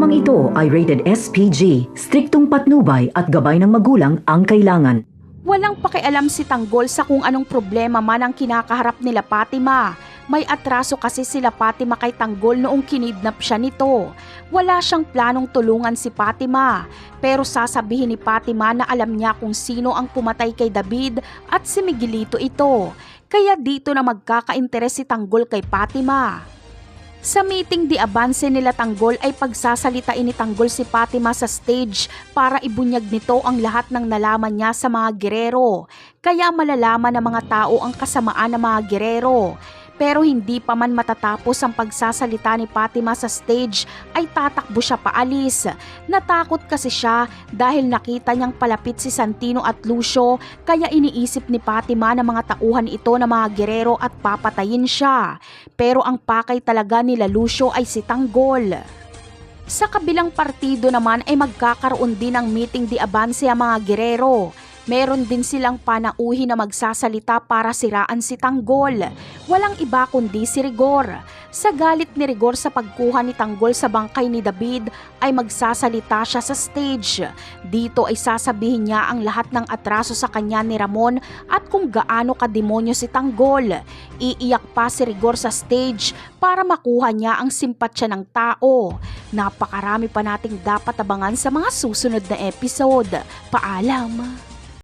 Programang ito ay rated SPG, striktong patnubay at gabay ng magulang ang kailangan. Walang pakialam si Tanggol sa kung anong problema man ang kinakaharap nila Fatima. May atraso kasi sila Fatima kay Tanggol noong kinidnap siya nito. Wala siyang planong tulungan si Fatima. Pero sasabihin ni Fatima na alam niya kung sino ang pumatay kay David at si Miguelito ito. Kaya dito na magkaka-interes si Tanggol kay Fatima. Sa meeting di abanse nila Tanggol ay pagsasalitain ni Tanggol si Fatima sa stage para ibunyag nito ang lahat ng nalaman niya sa mga gerero. Kaya malalaman ng mga tao ang kasamaan ng mga gerero. Pero hindi pa man matatapos ang pagsasalita ni Fatima sa stage ay tatakbo siya paalis. Natakot kasi siya dahil nakita niyang palapit si Santino at Lucio kaya iniisip ni Fatima na mga tauhan ito ng mga gerero at papatayin siya. Pero ang pakay talaga nila Lucio ay si Tanggol. Sa kabilang partido naman ay magkakaroon din ng meeting di abanse ang mga gerero. Meron din silang panauhi na magsasalita para siraan si Tanggol. Walang iba kundi si Rigor. Sa galit ni Rigor sa pagkuha ni Tanggol sa bangkay ni David ay magsasalita siya sa stage. Dito ay sasabihin niya ang lahat ng atraso sa kanya ni Ramon at kung gaano kademonyo si Tanggol. Iiyak pa si Rigor sa stage para makuha niya ang simpatsya ng tao. Napakarami pa nating dapat abangan sa mga susunod na episode. Paalam!